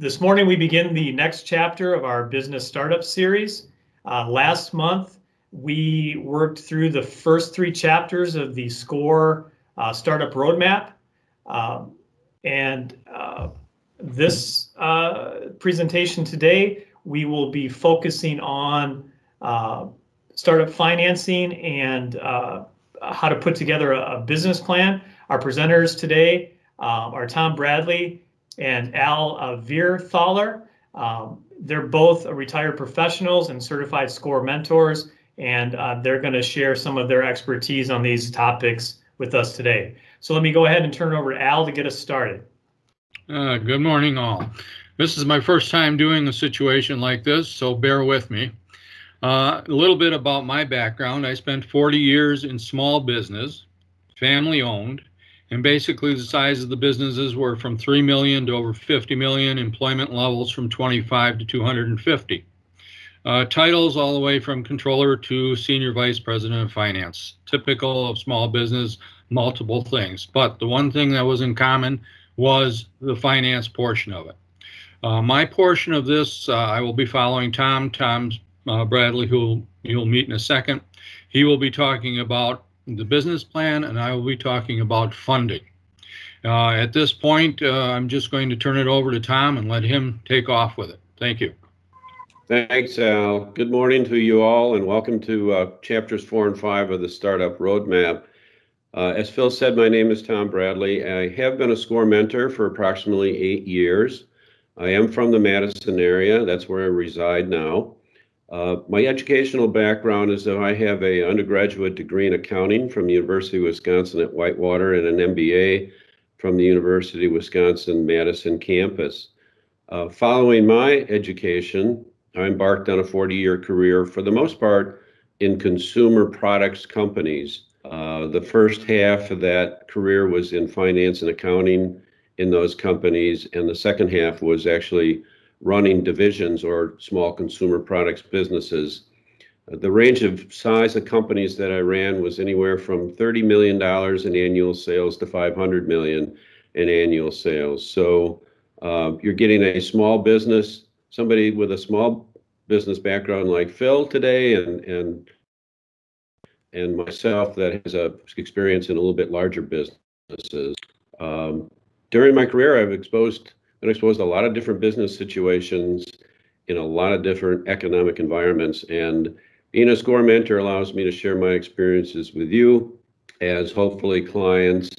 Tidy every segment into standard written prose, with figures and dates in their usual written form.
This morning we begin the next chapter of our business startup series. Last month we worked through the first 3 chapters of the SCORE startup roadmap. This presentation today, we will be focusing on startup financing and how to put together a business plan. Our presenters today are Tom Bradley and Al Vierthaler. They're both retired professionals and certified SCORE mentors, and they're going to share some of their expertise on these topics with us today. So let me go ahead and turn it over to Al to get us started. Good morning, all. This is my first time doing a situation like this, so bear with me. A little bit about my background. I spent 40 years in small business, family owned, and basically the size of the businesses were from 3 million to over 50 million, employment levels from 25 to 250. Titles all the way from controller to senior vice president of finance. Typical of small business, multiple things. But the one thing that was in common was the finance portion of it. My portion of this, I will be following Tom Bradley, who you'll meet in a second. He will be talking about the business plan, and I will be talking about funding. At this point, I'm just going to turn it over to Tom and let him take off with it. Thank you. Thanks, Al. Good morning to you all, and welcome to chapters 4 and 5 of the Startup Roadmap. As Phil said, my name is Tom Bradley. I have been a SCORE mentor for approximately 8 years. I am from the Madison area. That's where I reside now. My educational background is that I have an undergraduate degree in accounting from the University of Wisconsin at Whitewater and an MBA from the University of Wisconsin-Madison campus. Following my education, I embarked on a 40-year career, for the most part, in consumer products companies. The first half of that career was in finance and accounting in those companies, and the second half was actually running divisions or small consumer products businesses. The range of size of companies that I ran was anywhere from $30 million in annual sales to $500 million in annual sales. So you're getting a small business, somebody with a small business background like Phil today, and myself that has a experience in a little bit larger businesses. During my career, I've been exposed to a lot of different business situations in a lot of different economic environments. And being a SCORE mentor allows me to share my experiences with you as hopefully clients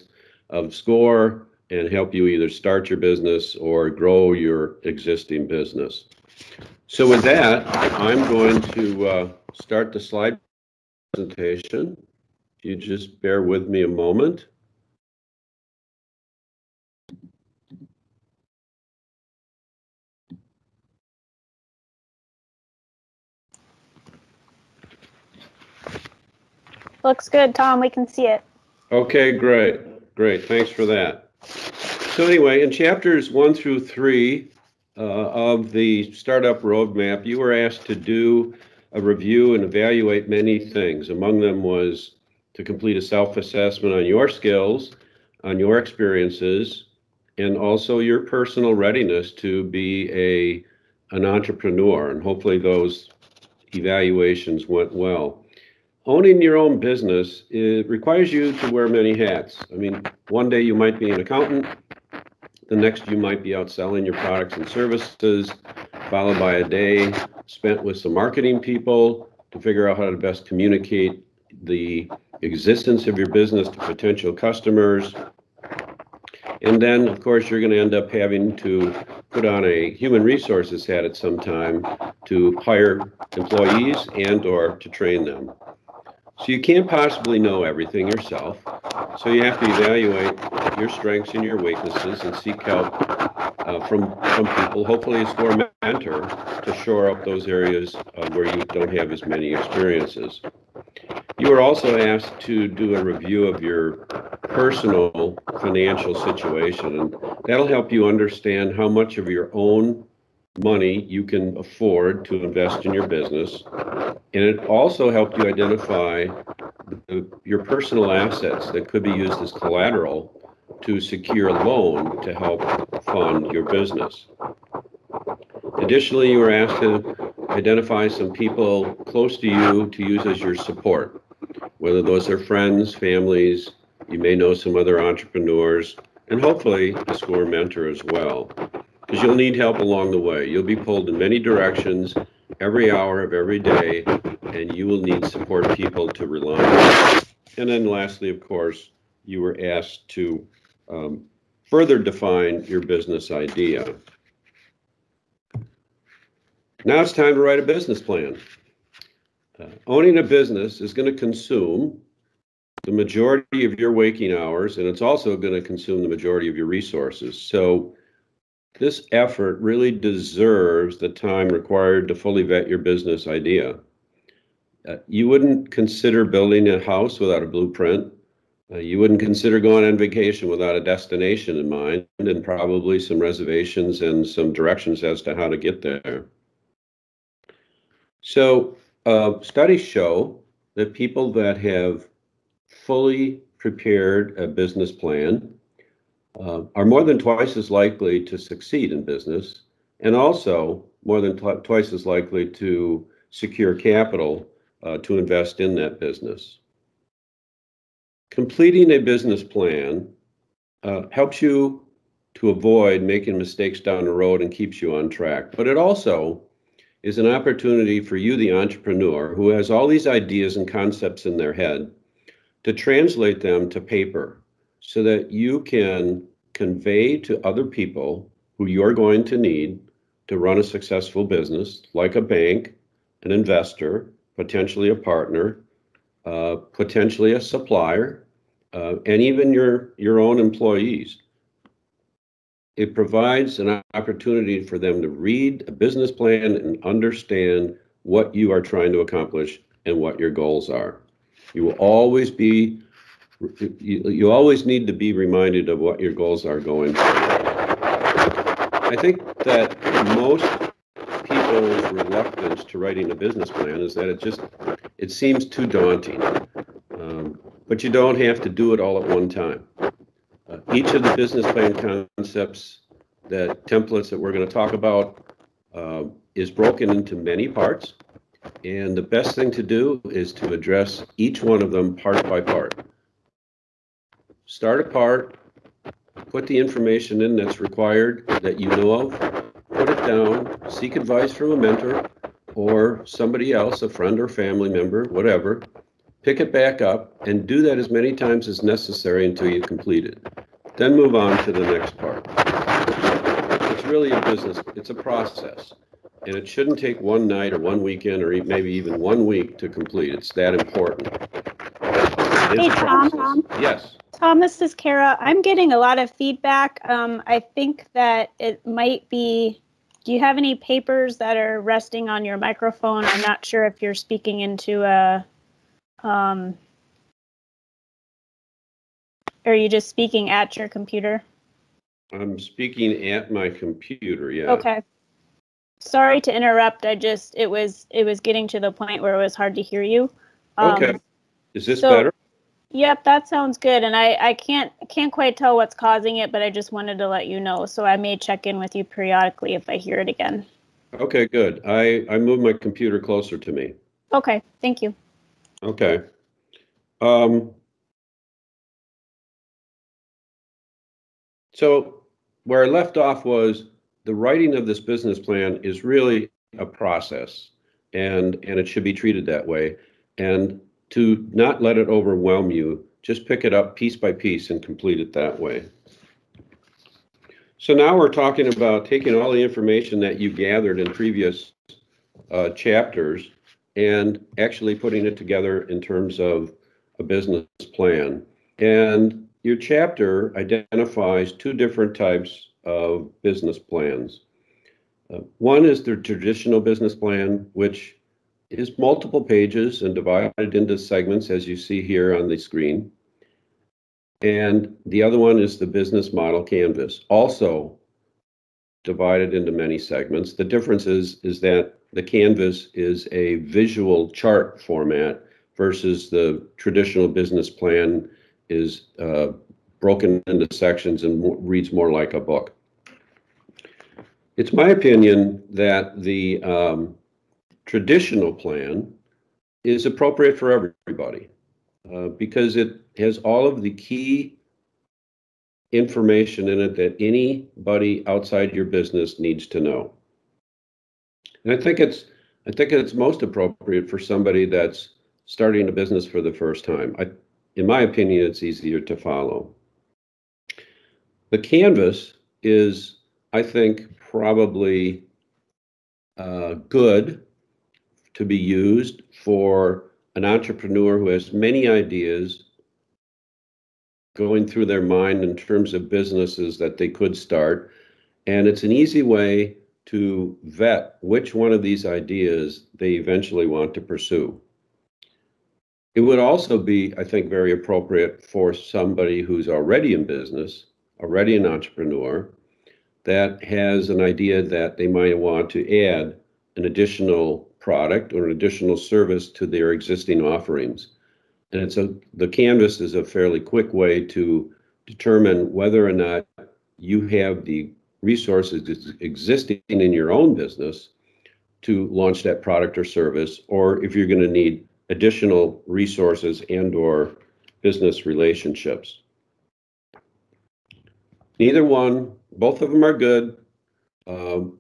of SCORE and help you either start your business or grow your existing business. So with that, I'm going to start the slide presentation. If you just bear with me a moment. Looks good, Tom. We can see it. Okay, great. Thanks for that. So anyway, in chapters 1 through 3 of the Startup Roadmap, you were asked to do a review and evaluate many things. Among them was to complete a self-assessment on your skills, on your experiences, and also your personal readiness to be an entrepreneur. And hopefully those evaluations went well. Owning your own business, it requires you to wear many hats. I mean, one day you might be an accountant, the next you might be out selling your products and services, followed by a day spent with some marketing people to figure out how to best communicate the existence of your business to potential customers. And then, of course, you're going to end up having to put on a human resources hat at some time to hire employees and or to train them. So you can't possibly know everything yourself. So you have to evaluate your strengths and your weaknesses and seek help from people, hopefully a SCORE mentor, to shore up those areas where you don't have as many experiences. You are also asked to do a review of your personal financial situation, and that'll help you understand how much of your own money you can afford to invest in your business. And it also helped you identify your personal assets that could be used as collateral to secure a loan to help fund your business. Additionally, you were asked to identify some people close to you to use as your support, whether those are friends, families, you may know some other entrepreneurs, and hopefully a score mentor as well, because you'll need help along the way. You'll be pulled in many directions every hour of every day, and you will need support people to rely on. And then lastly, of course, you were asked to further define your business idea. Now it's time to write a business plan. Owning a business is going to consume the majority of your waking hours, and it's also going to consume the majority of your resources. So this effort really deserves the time required to fully vet your business idea. You wouldn't consider building a house without a blueprint. You wouldn't consider going on vacation without a destination in mind, and probably some reservations and some directions as to how to get there. So studies show that people that have fully prepared a business plan are more than twice as likely to succeed in business, and also more than twice as likely to secure capital to invest in that business. Completing a business plan helps you to avoid making mistakes down the road and keeps you on track. But it also is an opportunity for you, the entrepreneur, who has all these ideas and concepts in their head, to translate them to paper so that you can convey to other people who you're going to need to run a successful business, like a bank, an investor, potentially a partner, potentially a supplier, and even your own employees. It provides an opportunity for them to read a business plan and understand what you are trying to accomplish and what your goals are. You always need to be reminded of what your goals are going forward. I think that most people's reluctance to writing a business plan is that it seems too daunting. But you don't have to do it all at one time. Each of the business plan concepts, templates that we're going to talk about, is broken into many parts. And the best thing to do is to address each one of them part by part. Start a part, put the information in that's required that you know of, put it down, seek advice from a mentor or somebody else, a friend or family member, whatever. Pick it back up and do that as many times as necessary until you complete it. Then move on to the next part. It's really a business, it's a process. And it shouldn't take one night or one weekend or maybe even 1 week to complete. It's that important. Hey, Tom. Yes. Tom, this is Kara. I'm getting a lot of feedback. I think that it might be, do you have any papers that are resting on your microphone? I'm not sure if you're speaking into a, are you just speaking at your computer? I'm speaking at my computer, yeah. Okay. Sorry to interrupt. It was getting to the point where it was hard to hear you. Okay. Is this better? Yep, that sounds good. And I can't quite tell what's causing it, but I just wanted to let you know. So I may check in with you periodically if I hear it again. Okay, good. I moved my computer closer to me. Okay, thank you. Okay. So where I left off was the writing of this business plan is really a process, and it should be treated that way. And to not let it overwhelm you, just pick it up piece by piece and complete it that way. So now we're talking about taking all the information that you gathered in previous chapters and actually putting it together in terms of a business plan. And your chapter identifies two different types of business plans. One is the traditional business plan, which is multiple pages and divided into segments, as you see here on the screen. And the other one is the business model canvas, also divided into many segments. The difference is that the canvas is a visual chart format versus the traditional business plan is broken into sections and reads more like a book. It's my opinion that the traditional plan is appropriate for everybody because it has all of the key information in it that anybody outside your business needs to know. And I think it's most appropriate for somebody that's starting a business for the first time. In my opinion, it's easier to follow. The canvas is, I think, probably good to be used for an entrepreneur who has many ideas going through their mind in terms of businesses that they could start. And it's an easy way to vet which one of these ideas they eventually want to pursue. It would also be, I think, very appropriate for somebody who's already in business, already an entrepreneur, that has an idea that they might want to add an additional product or an additional service to their existing offerings. And the canvas is a fairly quick way to determine whether or not you have the resources existing in your own business to launch that product or service, or if you're going to need additional resources and or business relationships. Neither one, both of them are good. Download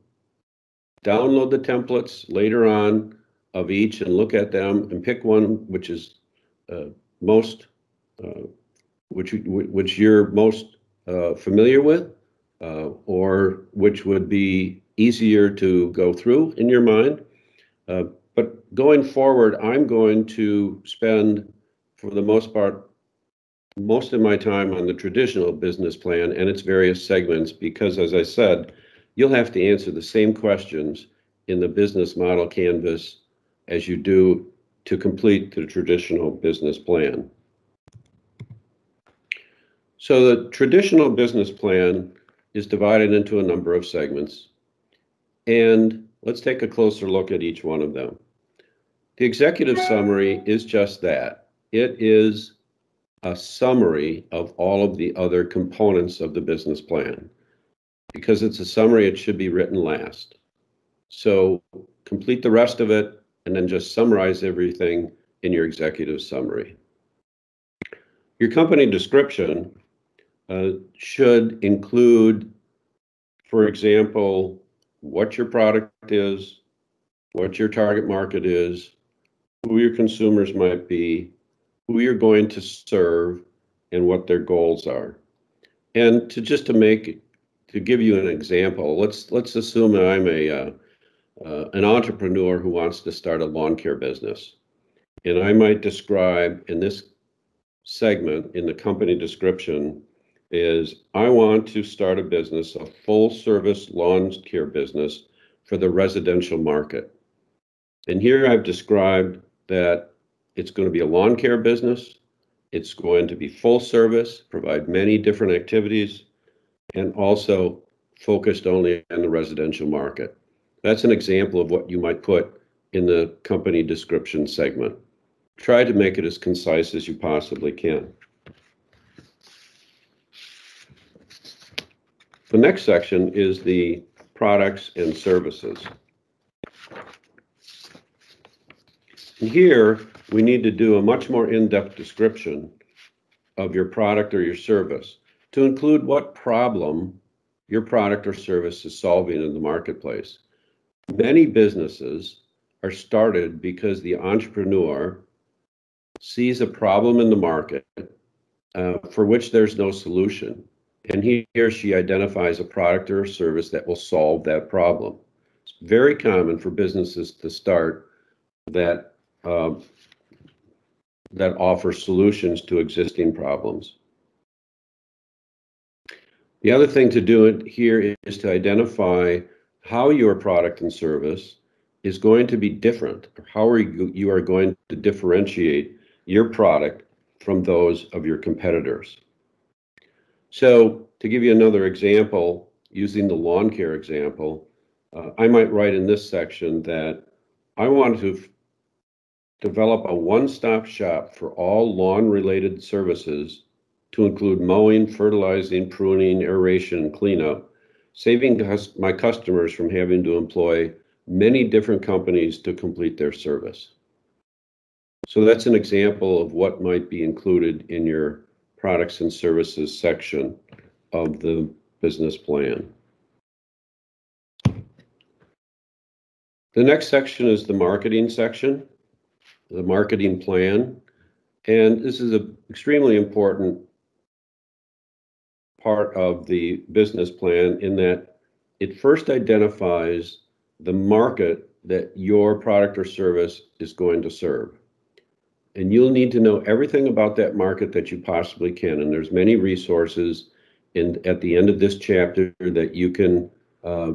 the templates later on of each and look at them and pick one which is which you're most familiar with, or which would be easier to go through in your mind. But going forward, I'm going to spend, for the most part, most of my time on the traditional business plan and its various segments, because as I said, you'll have to answer the same questions in the business model canvas as you do to complete the traditional business plan. So the traditional business plan is divided into a number of segments, and let's take a closer look at each one of them. The executive summary is just that. It is a summary of all of the other components of the business plan. Because it's a summary, it should be written last. So complete the rest of it and then just summarize everything in your executive summary. Your company description should include, for example, what your product is, what your target market is, who your consumers might be, who you're going to serve, and what their goals are. And to give you an example, let's assume that I'm an entrepreneur who wants to start a lawn care business. And I might describe in this segment in the company description is I want to start a business, a full service lawn care business for the residential market. And here I've described that it's going to be a lawn care business. It's going to be full service, provide many different activities, and also focused only on the residential market. That's an example of what you might put in the company description segment. Try to make it as concise as you possibly can. The next section is the products and services. And here, we need to do a much more in-depth description of your product or your service to include what problem your product or service is solving in the marketplace. Many businesses are started because the entrepreneur sees a problem in the market for which there's no solution, and he or she identifies a product or a service that will solve that problem. It's very common for businesses to start that offer solutions to existing problems. The other thing to do here is to identify how your product and service is going to be different, or how you are going to differentiate your product from those of your competitors. So to give you another example, using the lawn care example, I might write in this section that I want to develop a one-stop shop for all lawn-related services to include mowing, fertilizing, pruning, aeration, and cleanup, saving my customers from having to employ many different companies to complete their service. So that's an example of what might be included in your products and services section of the business plan. The next section is the marketing section, the marketing plan. And this is an extremely important part of the business plan in that it first identifies the market that your product or service is going to serve. And you'll need to know everything about that market that you possibly can. And there's many resources at the end of this chapter that you can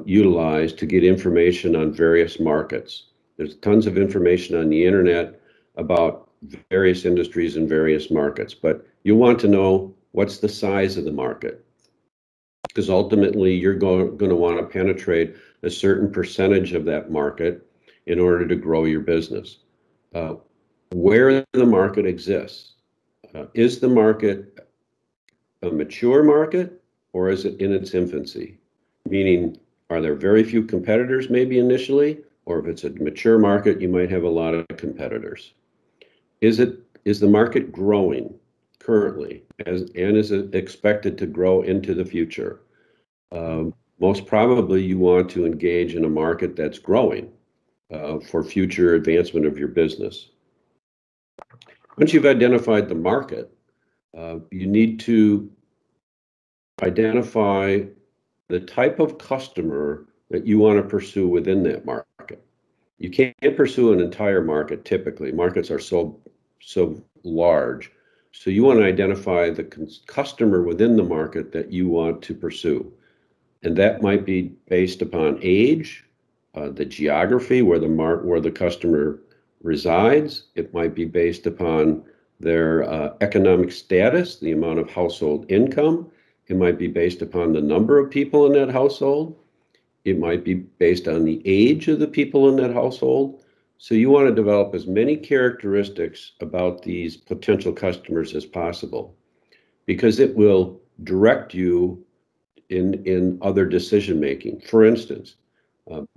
utilize to get information on various markets. There's tons of information on the internet about various industries and various markets, but you want to know what's the size of the market, because ultimately you're going to want to penetrate a certain percentage of that market in order to grow your business. Where the market exists. Is the market a mature market, or is it in its infancy? Meaning, are there very few competitors maybe initially, or if it's a mature market, you might have a lot of competitors. Is the market growing currently, and is it expected to grow into the future? Most probably you want to engage in a market that's growing for future advancement of your business. Once you've identified the market, you need to identify the type of customer that you want to pursue within that market. You can't pursue an entire market typically. Markets are so large. So you want to identify the customer within the market that you want to pursue. And that might be based upon age, the geography where the customer resides. It might be based upon their economic status, the amount of household income. It might be based upon the number of people in that household. It might be based on the age of the people in that household. So you want to develop as many characteristics about these potential customers as possible, because it will direct you in other decision making. For instance,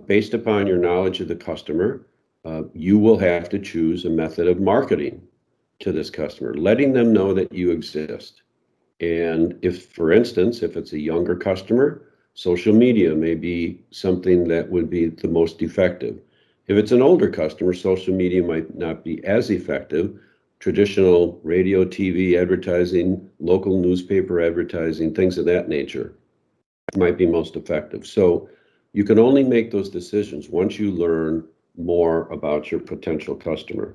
based upon your knowledge of the customer, you will have to choose a method of marketing to this customer, letting them know that you exist. And if, for instance, if it's a younger customer, social media may be something that would be the most effective. If it's an older customer, social media might not be as effective. Traditional radio, TV advertising, local newspaper advertising, things of that nature might be most effective. So you can only make those decisions once you learn more about your potential customer.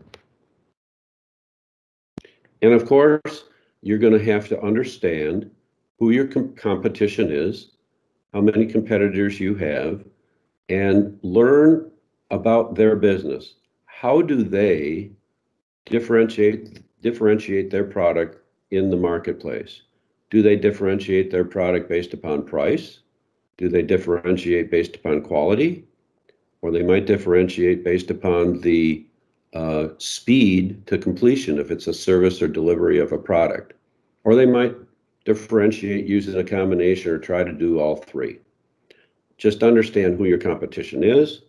And of course, you're going to have to understand who your competition is, how many competitors you have, and learn about their business. How do they differentiate their product in the marketplace? Do they differentiate their product based upon price? Do they differentiate based upon quality? Or they might differentiate based upon the speed to completion, if it's a service or delivery of a product. Or they might differentiate using a combination or try to do all three. Just understand who your competition is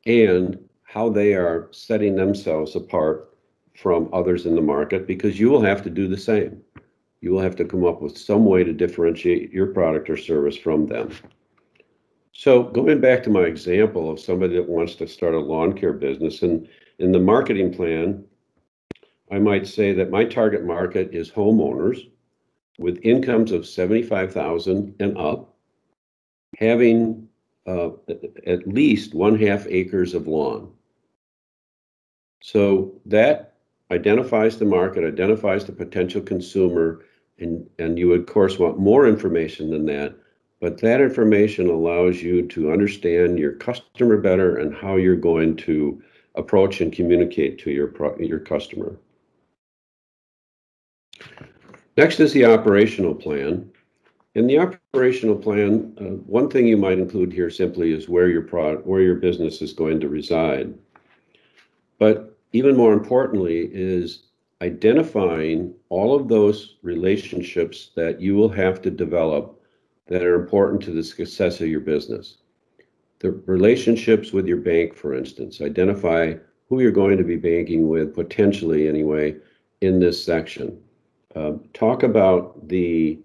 and how they are setting themselves apart from others in the market, because you will have to do the same. You will have to come up with some way to differentiate your product or service from them. So going back to my example of somebody that wants to start a lawn care business, and in the marketing plan, I might say that my target market is homeowners with incomes of $75,000 and up, having at least 1/2 acres of lawn. So that identifies the market, identifies the potential consumer, and you, of course, want more information than that. But that information allows you to understand your customer better and how you're going to approach and communicate to your customer. Next is the operational plan. In the operational plan, one thing you might include here simply is where your business is going to reside. But even more importantly is identifying all of those relationships that you will have to develop that are important to the success of your business. The relationships with your bank, for instance, identify who you're going to be banking with, potentially anyway, in this section. Talk about the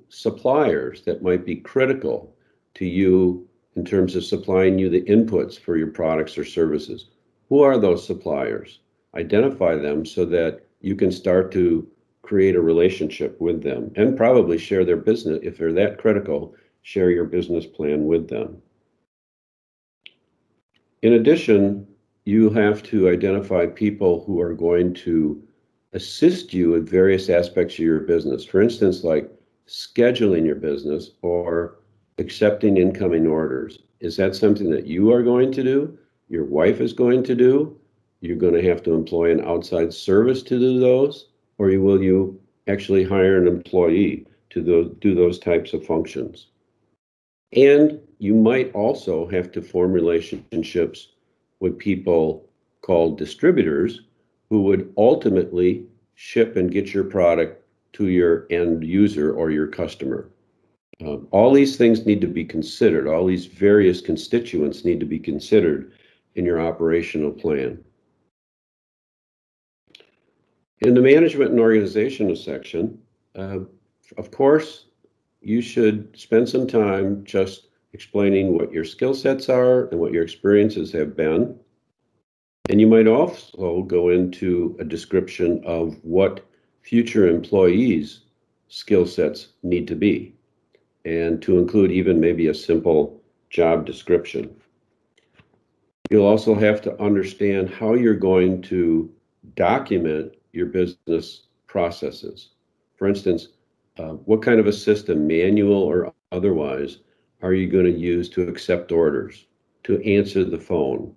suppliers that might be critical to you in terms of supplying you the inputs for your products or services. Who are those suppliers? Identify them so that you can start to create a relationship with them and probably share their business. If they're that critical, share your business plan with them. In addition, you have to identify people who are going to assist you in various aspects of your business. For instance, like scheduling your business or accepting incoming orders. Is that something that you are going to do? Your wife is going to do? You're going to have to employ an outside service to do those? Or will you actually hire an employee to do those types of functions? And you might also have to form relationships with people called distributors who would ultimately ship and get your product to your end user or your customer. All these things need to be considered. All these various constituents need to be considered in your operational plan. In the management and organizational section, of course, you should spend some time just explaining what your skill sets are and what your experiences have been. And you might also go into a description of what future employees' skill sets need to be, and to include even maybe a simple job description. You'll also have to understand how you're going to document your business processes. For instance, what kind of a system, manual or otherwise, are you going to use to accept orders, to answer the phone,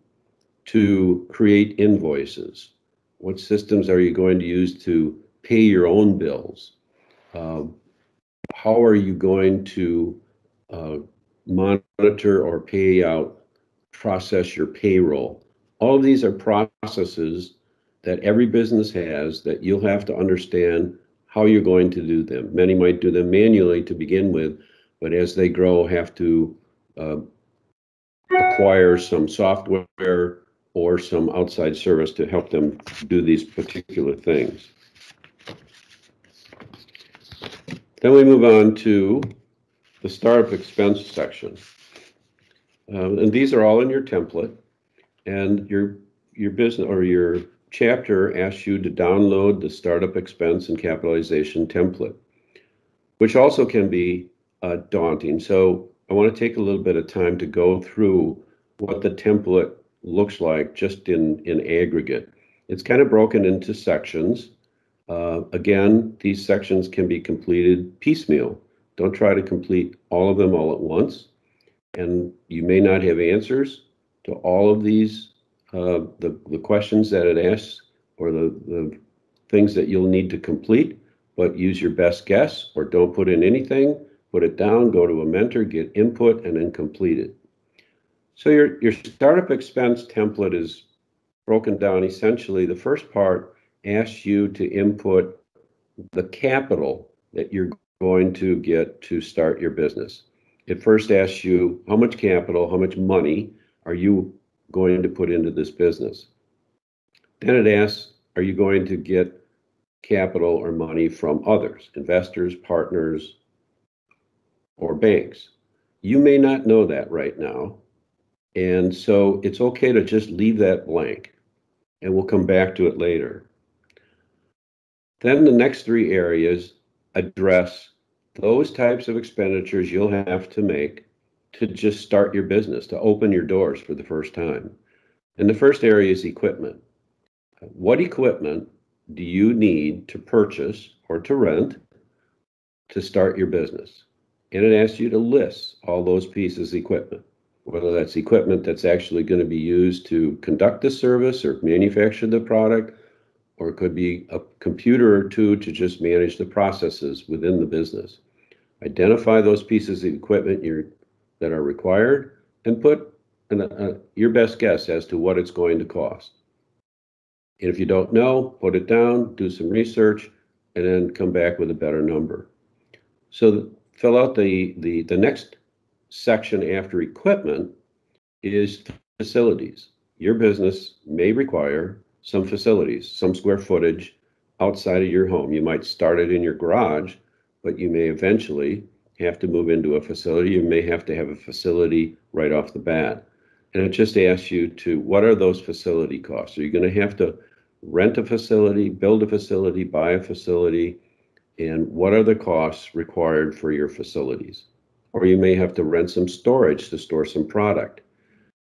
to create invoices? What systems are you going to use to pay your own bills? How are you going to monitor or process your payroll? All of these are processes that every business has that you'll have to understand how you're going to do them. Many might do them manually to begin with, but as they grow, have to acquire some software or some outside service to help them do these particular things. Then we move on to the startup expense section. And these are all in your template, and your business or your chapter asks you to download the startup expense and capitalization template, which also can be daunting. So I want to take a little bit of time to go through what the template looks like just in aggregate. It's kind of broken into sections. Again, these sections can be completed piecemeal. Don't try to complete all of them all at once. And you may not have answers to all of these, the questions that it asks or the things that you'll need to complete, but use your best guess, or don't put in anything, put it down, go to a mentor, get input, and then complete it. So your startup expense template is broken down. Essentially, the first part asks you to input the capital that you're going to get to start your business. It first asks you how much capital, how much money are you going to put into this business. Then it asks, are you going to get capital or money from others, investors, partners, or banks? You may not know that right now. And so it's okay to just leave that blank, and we'll come back to it later. Then the next three areas address those types of expenditures you'll have to make to just start your business, to open your doors for the first time. And the first area is equipment. What equipment do you need to purchase or to rent to start your business? And it asks you to list all those pieces of equipment, whether that's equipment that's actually going to be used to conduct the service or manufacture the product, or it could be a computer or two to just manage the processes within the business. Identify those pieces of equipment that are required and put your best guess as to what it's going to cost. And if you don't know, put it down, do some research, and then come back with a better number. So fill out the next section after equipment is facilities. Your business may require some facilities, some square footage outside of your home. You might start it in your garage, but you may eventually have to move into a facility. You may have to have a facility right off the bat. And it just asks you to, what are those facility costs? Are you going to have to rent a facility, build a facility, buy a facility? And what are the costs required for your facilities? Or you may have to rent some storage to store some product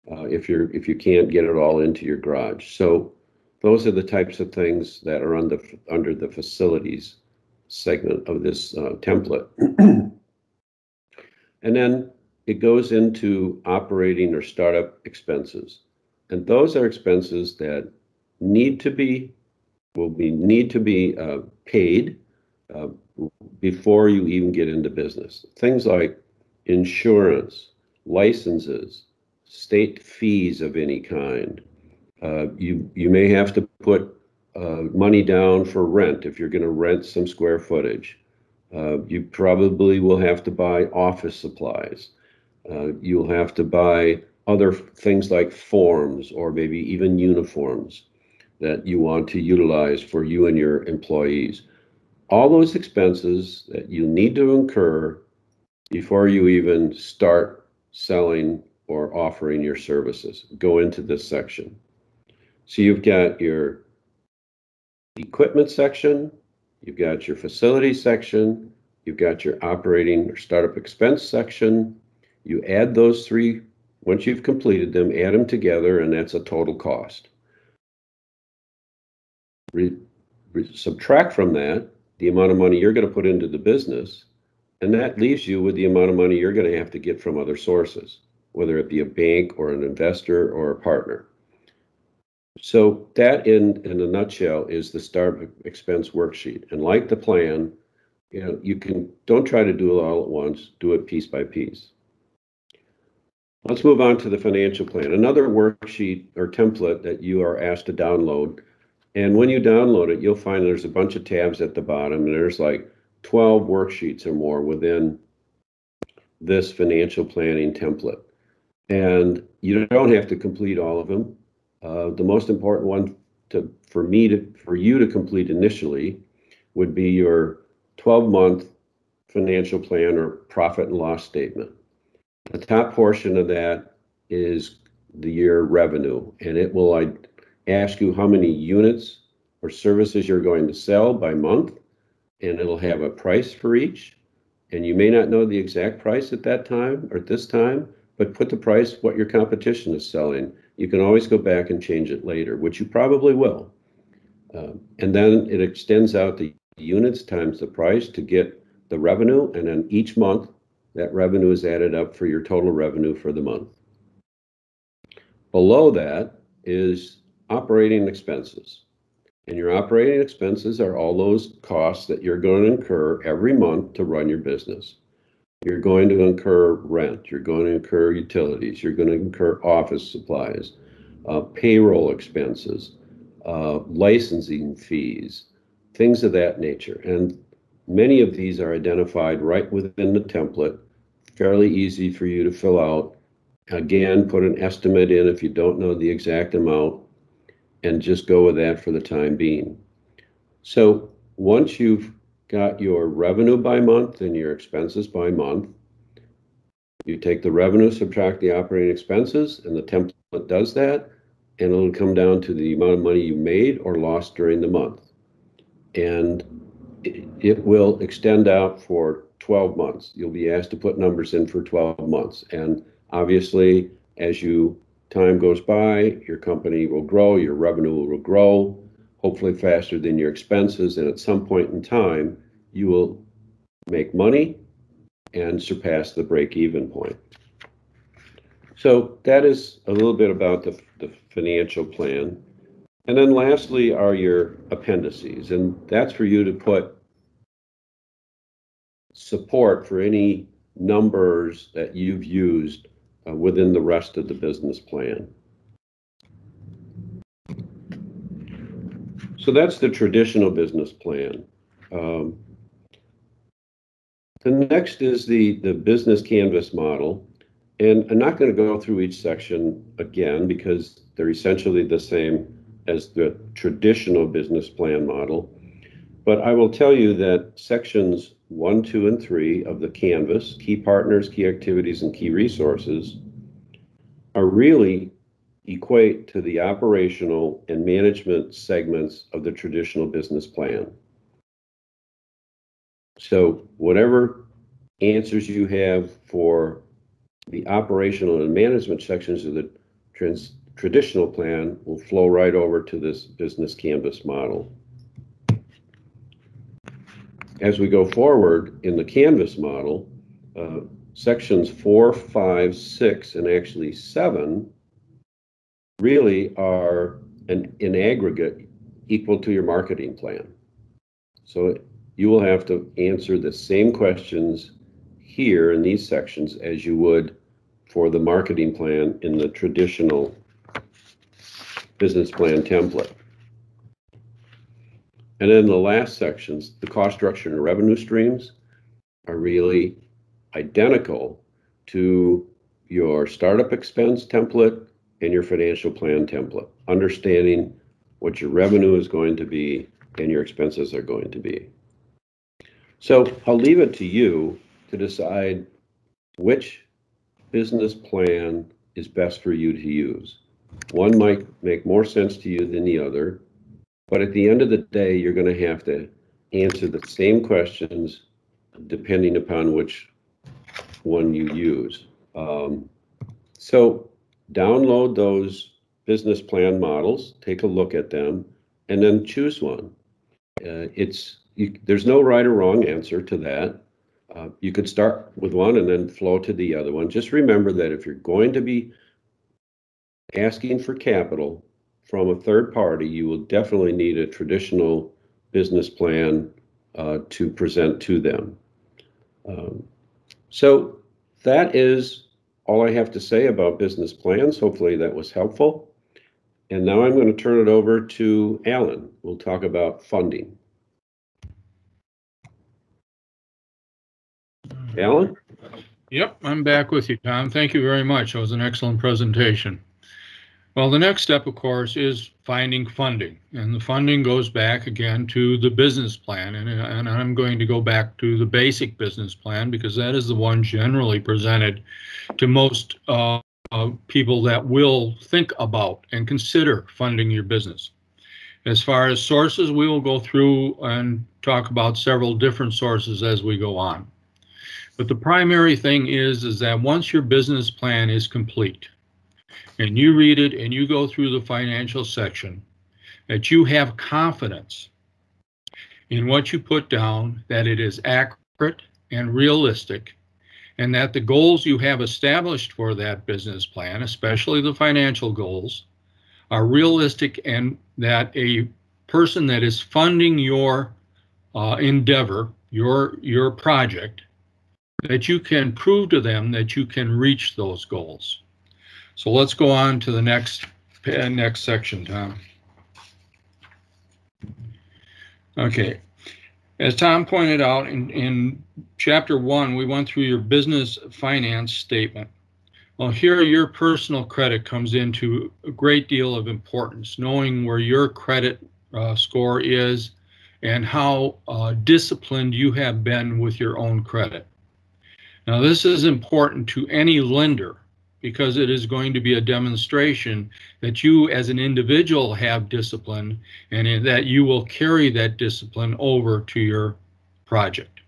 if you can't get it all into your garage. So those are the types of things that are under the facilities segment of this template. And then it goes into operating or startup expenses. And those are expenses that need to be paid before you even get into business. Things like insurance, licenses, state fees of any kind. You may have to put money down for rent if you're going to rent some square footage. You probably will have to buy office supplies. You'll have to buy other things like forms or maybe even uniforms that you want to utilize for you and your employees. All those expenses that you need to incur before you even start selling or offering your services go into this section. So you've got your equipment section, you've got your facility section, you've got your operating or startup expense section. You add those three, once you've completed them, add them together, and that's a total cost. Subtract from that the amount of money you're going to put into the business, and that leaves you with the amount of money you're going to have to get from other sources, whether it be a bank or an investor or a partner. So that in a nutshell is the startup expense worksheet. And like the plan, don't try to do it all at once, do it piece by piece. Let's move on to the financial plan, another worksheet or template that you are asked to download. And when you download it, you'll find there's a bunch of tabs at the bottom, and there's like 12 worksheets or more within this financial planning template. And you don't have to complete all of them. The most important one for you to complete initially would be your 12-month financial plan or profit and loss statement. The top portion of that is the year revenue, and it will ask you how many units or services you're going to sell by month, and it'll have a price for each. And you may not know the exact price at that time or at this time, but put the price what your competition is selling. You can always go back and change it later, which you probably will. And then it extends out the units times the price to get the revenue, and then each month that revenue is added up for your total revenue for the month. Below that is operating expenses. And your operating expenses are all those costs that you're going to incur every month to run your business. You're going to incur rent, you're going to incur utilities, you're going to incur office supplies, payroll expenses, licensing fees, things of that nature. And many of these are identified right within the template, fairly easy for you to fill out. Again, put an estimate in if you don't know the exact amount, and just go with that for the time being. So once you've got your revenue by month and your expenses by month, you take the revenue, subtract the operating expenses, and the template does that, and it'll come down to the amount of money you made or lost during the month. And it will extend out for 12 months. You'll be asked to put numbers in for 12 months. And obviously, as time goes by, your company will grow, your revenue will grow, hopefully faster than your expenses. And at some point in time, you will make money and surpass the break-even point. So that is a little bit about the financial plan. And then lastly are your appendices. And that's for you to put support for any numbers that you've used within the rest of the business plan. So that's the traditional business plan. The The next is the business canvas model. And I'm not going to go through each section again because they're essentially the same as the traditional business plan model. But I will tell you that sections 1, 2, and 3 of the canvas, key partners, key activities, and key resources, are really equate to the operational and management segments of the traditional business plan. So whatever answers you have for the operational and management sections of the traditional plan will flow right over to this business canvas model. As we go forward in the canvas model, sections 4, 5, 6, and actually 7 really are in aggregate equal to your marketing plan. So you will have to answer the same questions here in these sections as you would for the marketing plan in the traditional business plan template. And then the last sections, the cost structure and revenue streams, are really identical to your startup expense template and your financial plan template, understanding what your revenue is going to be and your expenses are going to be. So I'll leave it to you to decide which business plan is best for you to use. One might make more sense to you than the other, but at the end of the day, you're going to have to answer the same questions depending upon which one you use. So download those business plan models, take a look at them, and then choose one. There's no right or wrong answer to that. You could start with one and then flow to the other one. Just remember that if you're going to be asking for capital from a third party, you will definitely need a traditional business plan to present to them. So that is all I have to say about business plans. Hopefully that was helpful. And now I'm going to turn it over to Alan. We'll talk about funding. Alan? Yep, I'm back with you, Tom. Thank you very much. It was an excellent presentation. Well, the next step, of course, is finding funding. And the funding goes back again to the business plan. And I'm going to go back to the basic business plan because that is the one generally presented to most people that will think about and consider funding your business. As far as sources, we will go through and talk about several different sources as we go on. But the primary thing is that once your business plan is complete, and you read it and you go through the financial section, that you have confidence in what you put down, that it is accurate and realistic, and that the goals you have established for that business plan, especially the financial goals, are realistic, and that a person that is funding your endeavor, your project, that you can prove to them that you can reach those goals. So let's go on to the next section, Tom. Okay, as Tom pointed out in chapter 1, we went through your business finance statement. Well, here your personal credit comes into a great deal of importance, knowing where your credit score is and how disciplined you have been with your own credit. Now, this is important to any lender because it is going to be a demonstration that you as an individual have discipline and that you will carry that discipline over to your project.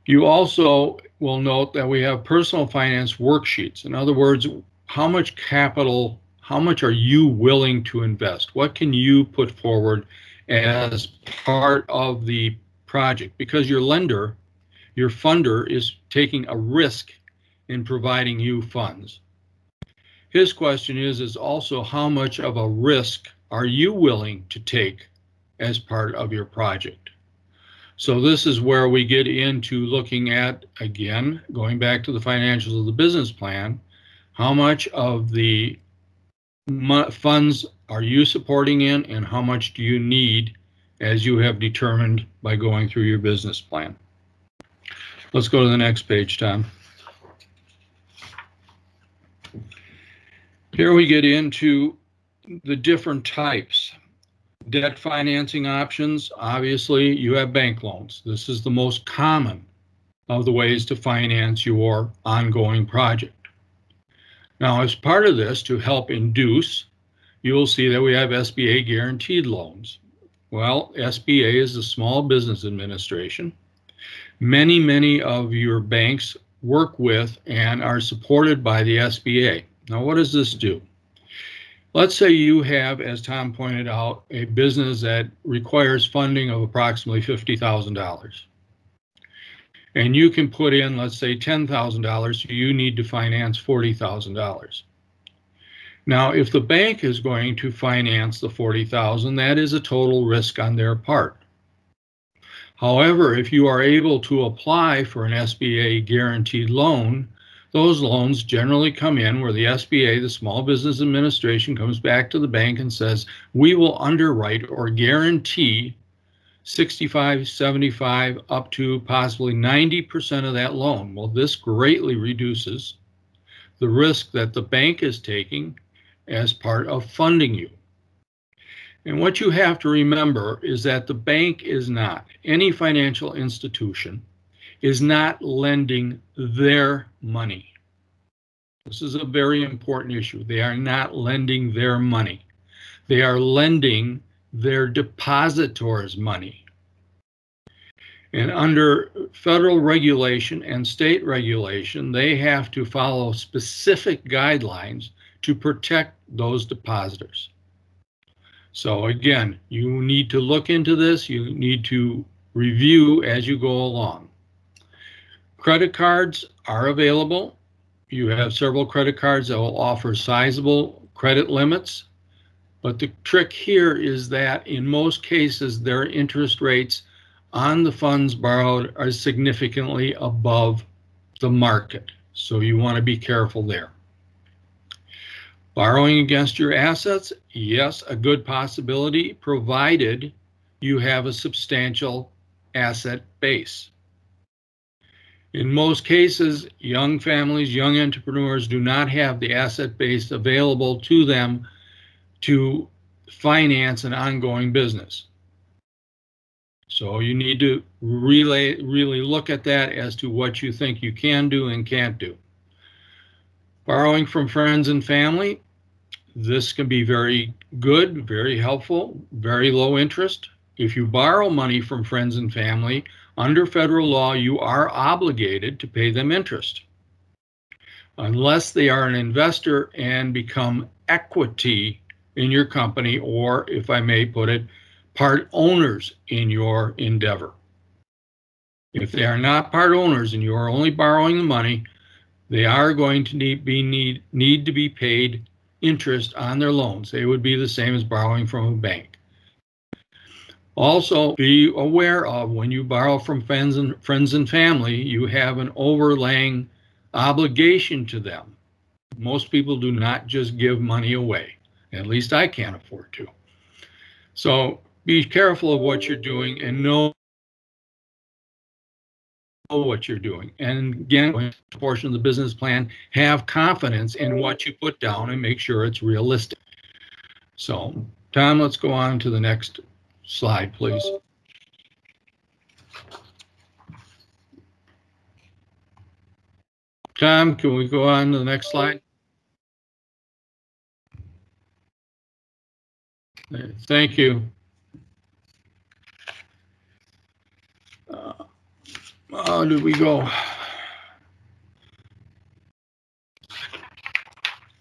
You also will note that we have personal finance worksheets. In other words, how much capital, how much are you willing to invest? What can you put forward as part of the project? Because your lender, your funder, is taking a risk in providing you funds. His question is also how much of a risk are you willing to take as part of your project? So this is where we get into looking at, again, going back to the financials of the business plan, how much of the funds are you supporting in and how much do you need as you have determined by going through your business plan. Let's go to the next page, Tom. Here we get into the different types. Debt financing options, obviously you have bank loans. This is the most common of the ways to finance your ongoing project. Now, as part of this, to help induce, you will see that we have SBA guaranteed loans. Well, SBA is the Small Business Administration. Many of your banks work with and are supported by the SBA. Now, what does this do? Let's say you have, as Tom pointed out, a business that requires funding of approximately $50,000. And you can put in, let's say, $10,000, so you need to finance $40,000. Now, if the bank is going to finance the $40,000, that is a total risk on their part. However, if you are able to apply for an SBA guaranteed loan, those loans generally come in where the SBA, the Small Business Administration, comes back to the bank and says, we will underwrite or guarantee 65, 75, up to possibly 90% of that loan. Well, this greatly reduces the risk that the bank is taking as part of funding you. And what you have to remember is that the bank is not, any financial institution is not lending their money. This is a very important issue. They are not lending their money. They are lending their depositors' money. And under federal regulation and state regulation, they have to follow specific guidelines to protect those depositors. So again, you need to look into this. You need to review as you go along. Credit cards are available. You have several credit cards that will offer sizable credit limits. But the trick here is that in most cases, their interest rates on the funds borrowed are significantly above the market. So you want to be careful there. Borrowing against your assets, yes, a good possibility, provided you have a substantial asset base. In most cases, young families, young entrepreneurs do not have the asset base available to them to finance an ongoing business. So you need to really look at that as to what you think you can do and can't do. Borrowing from friends and family, this can be very good, very helpful, very low interest. If you borrow money from friends and family, under federal law, you are obligated to pay them interest, unless they are an investor and become equity in your company, or, if I may put it, part owners in your endeavor. If they are not part owners and you are only borrowing the money, they are going to need to be paid interest on their loans. They would be the same as borrowing from a bank. Also, be aware of when you borrow from friends and family, you have an overlaying obligation to them. Most people do not just give money away. At least I can't afford to. So be careful of what you're doing and know what you're doing. And again, portion of the business plan, have confidence in what you put down and make sure it's realistic. So, Tom, let's go on to the next slide, please. Tom, can we go on to the next slide? Thank you. How did we go?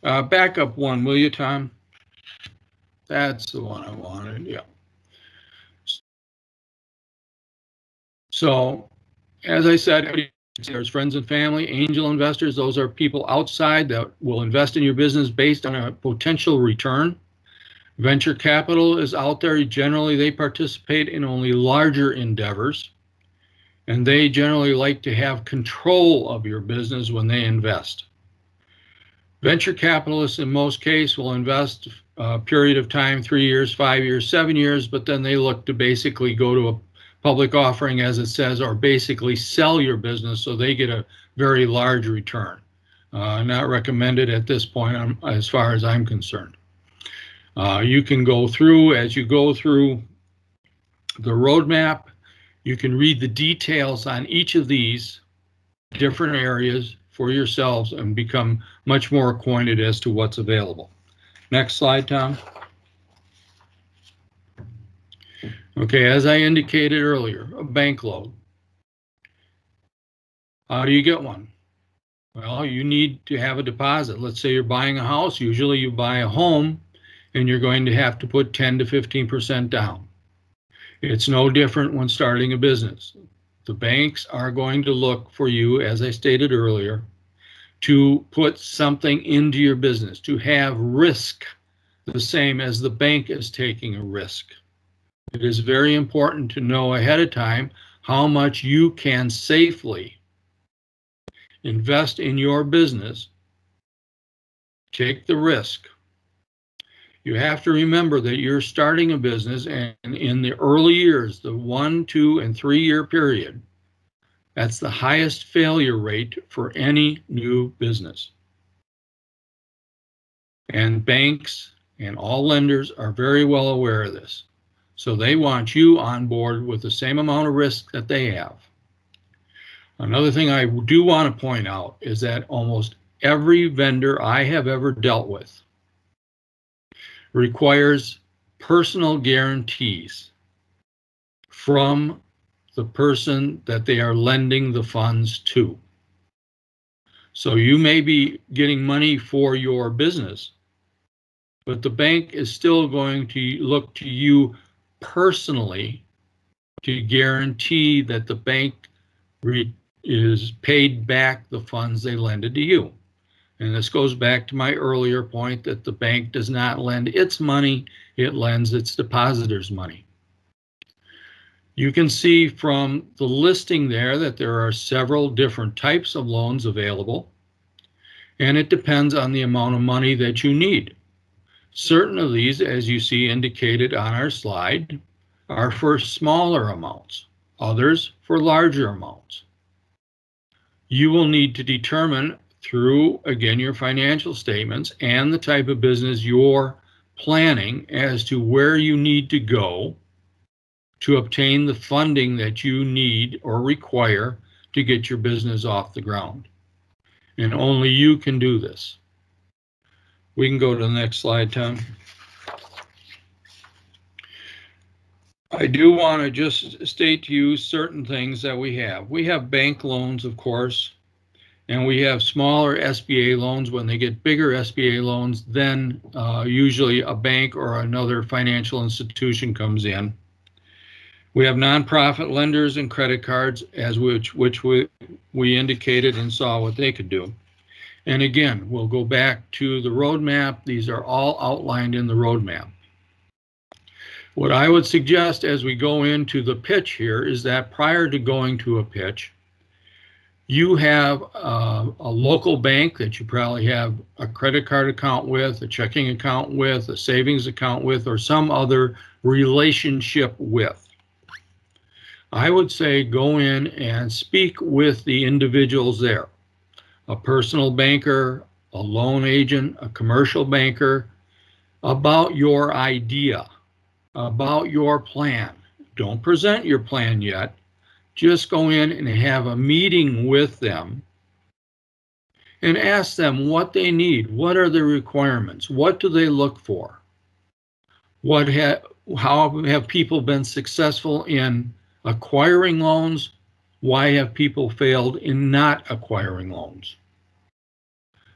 Back up one, will you, Tom? That's the one I wanted, yeah. So, as I said, there's friends and family, angel investors. Those are people outside that will invest in your business based on a potential return. Venture capital is out there. Generally, they participate in only larger endeavors, and they generally like to have control of your business when they invest. Venture capitalists, in most cases, will invest a period of time, 3 years, 5 years, 7 years, but then they look to basically go to a public offering, as it says, or basically sell your business so they get a very large return. Not recommended at this point as far as I'm concerned. You can go through, as you go through the roadmap, you can read the details on each of these different areas for yourselves and become much more acquainted as to what's available. Next slide, Tom. Okay, as I indicated earlier, a bank loan. How do you get one? Well, you need to have a deposit. Let's say you're buying a house. Usually you buy a home and you're going to have to put 10 to 15% down. It's no different when starting a business. The banks are going to look for you, as I stated earlier, to put something into your business, to have risk the same as the bank is taking a risk. It is very important to know ahead of time how much you can safely invest in your business, take the risk. You have to remember that you're starting a business, and in the early years, the 1, 2, and 3 year period, that's the highest failure rate for any new business. And banks and all lenders are very well aware of this. So they want you on board with the same amount of risk that they have. Another thing I do want to point out is that almost every vendor I have ever dealt with requires personal guarantees from the person that they are lending the funds to. So you may be getting money for your business, but the bank is still going to look to you personally to guarantee that the bank is paid back the funds they lended to you. And this goes back to my earlier point that the bank does not lend its money, it lends its depositors' money. You can see from the listing there that there are several different types of loans available, and it depends on the amount of money that you need. Certain of these, as you see indicated on our slide, are for smaller amounts, others for larger amounts. You will need to determine through, again, your financial statements and the type of business you're planning as to where you need to go to obtain the funding that you need or require to get your business off the ground. And only you can do this. We can go to the next slide, Tom. I do want to just state to you certain things that we have. We have bank loans, of course, and we have smaller SBA loans. When they get bigger SBA loans, then usually a bank or another financial institution comes in. We have nonprofit lenders and credit cards, as which we indicated and saw what they could do. And again, we'll go back to the roadmap. These are all outlined in the roadmap. What I would suggest as we go into the pitch here is that prior to going to a pitch, you have a local bank that you probably have a credit card account with, a checking account with, a savings account with, or some other relationship with. I would say go in and speak with the individuals there. A personal banker, a loan agent, a commercial banker, about your idea, about your plan. Don't present your plan yet. Just go in and have a meeting with them and ask them what they need. What are the requirements? What do they look for? How have people been successful in acquiring loans? Why have people failed in not acquiring loans?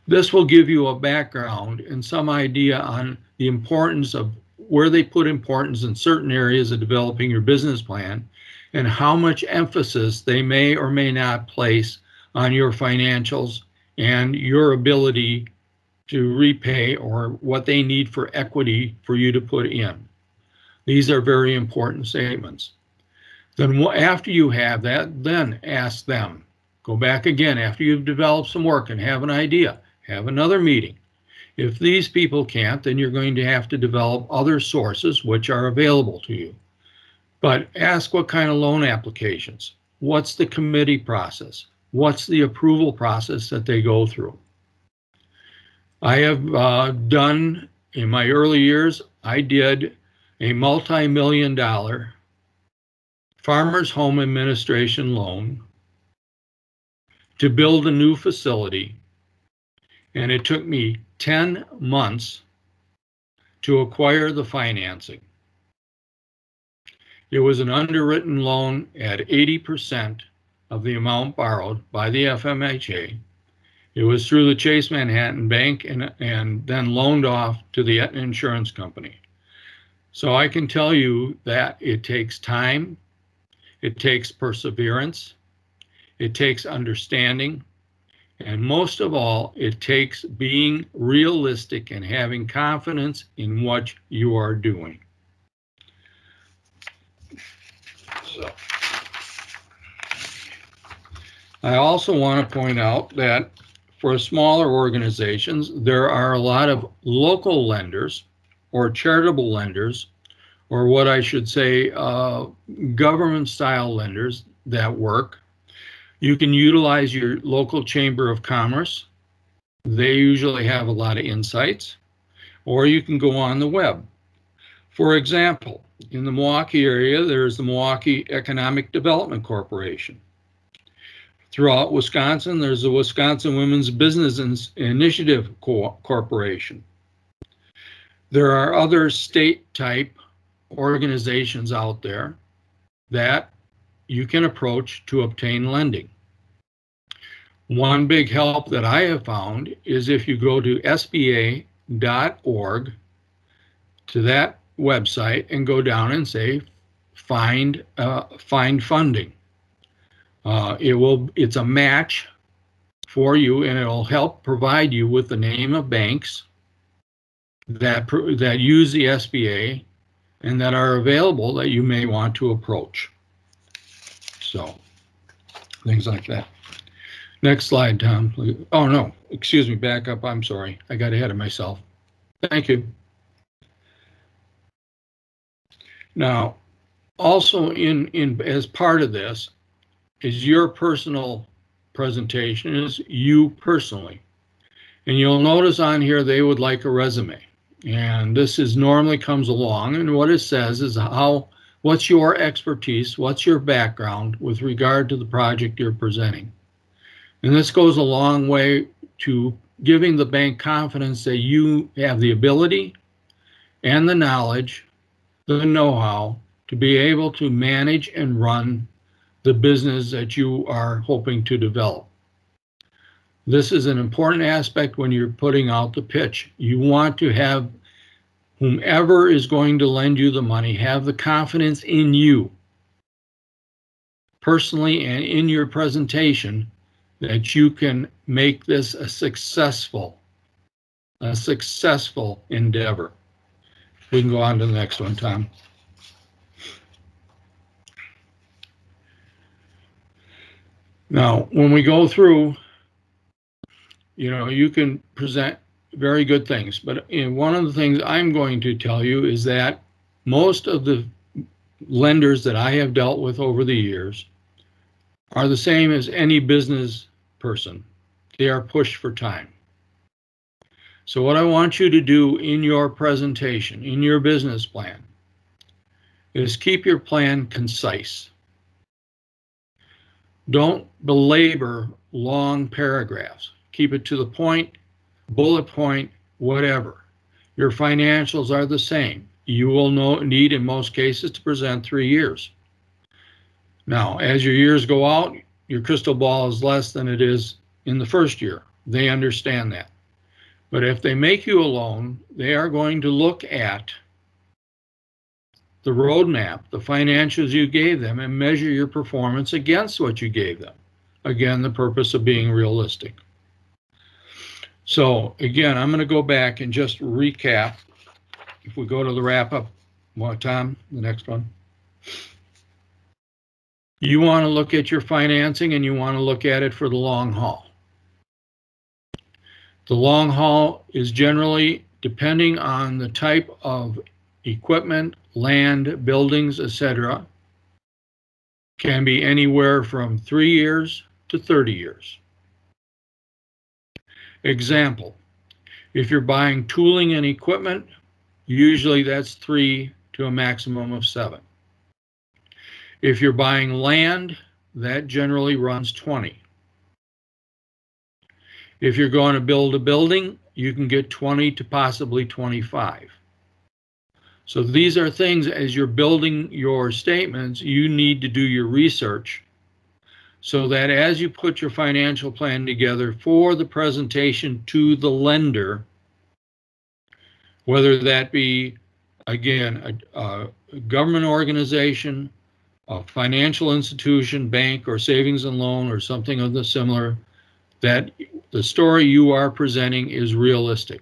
This will give you a background and some idea on the importance of where they put importance in certain areas of developing your business plan and how much emphasis they may or may not place on your financials and your ability to repay or what they need for equity for you to put in. These are very important statements. Then after you have that, then ask them. Go back again after you've developed some work and have an idea. Have another meeting. If these people can't, then you're going to have to develop other sources which are available to you. But ask what kind of loan applications, what's the committee process, what's the approval process that they go through. I have done, in my early years, I did a multi-million-dollar Farmers Home Administration loan to build a new facility, and it took me 10 months to acquire the financing. It was an underwritten loan at 80% of the amount borrowed by the FMHA. It was through the Chase Manhattan Bank and then loaned off to the Aetna Insurance Company. So I can tell you that it takes time, it takes perseverance, it takes understanding, and most of all, it takes being realistic and having confidence in what you are doing. So, I also want to point out that for smaller organizations, there are a lot of local lenders or charitable lenders, or what I should say, government-style lenders that work. You can utilize your local Chamber of Commerce. They usually have a lot of insights, or you can go on the web. For example, in the Milwaukee area, there's the Milwaukee Economic Development Corporation. Throughout Wisconsin, there's the Wisconsin Women's Business Initiative Corporation. There are other state-type organizations out there that you can approach to obtain lending. One big help that I have found is if you go to sba.org, to that website, and go down and say find funding. It's a match for you, and it'll help provide you with the name of banks that use the SBA and that are available that you may want to approach. So things like that. Next slide, Tom, please. Oh no, excuse me, back up. I'm sorry, I got ahead of myself. Thank you. Now, also in as part of this is your personal presentation, is you personally. And you'll notice on here they would like a resume. And this is normally comes along, and what it says is what's your expertise, what's your background with regard to the project you're presenting. And this goes a long way to giving the bank confidence that you have the ability and the knowledge, the know-how to be able to manage and run the business that you are hoping to develop. This is an important aspect when you're putting out the pitch. You want to have whomever is going to lend you the money have the confidence in you personally and in your presentation that you can make this a successful endeavor. We can go on to the next one, Tom. Now, when we go through, you can present very good things, but one of the things I'm going to tell you is that most of the lenders that I have dealt with over the years are the same as any business person. They are pushed for time. So what I want you to do in your presentation, in your business plan, is keep your plan concise. Don't belabor long paragraphs. Keep it to the point, bullet point, whatever. Your financials are the same. You will need in most cases to present 3 years. Now, as your years go out, your crystal ball is less than it is in the first year. They understand that. But if they make you a loan, they are going to look at the roadmap, the financials you gave them, and measure your performance against what you gave them. Again, the purpose of being realistic. So again, I'm going to go back and just recap. If we go to the wrap-up, Tom, the next one. You want to look at your financing, and you want to look at it for the long haul. The long haul is generally depending on the type of equipment, land, buildings, etc. can be anywhere from 3 years to 30 years. Example, if you're buying tooling and equipment, usually that's 3 to a maximum of 7. If you're buying land, that generally runs 20. If you're going to build a building, you can get 20 to possibly 25. So these are things, as you're building your statements, you need to do your research so that as you put your financial plan together for the presentation to the lender, whether that be, again, a government organization, a financial institution, bank, or savings and loan, or something of the similar, that the story you are presenting is realistic.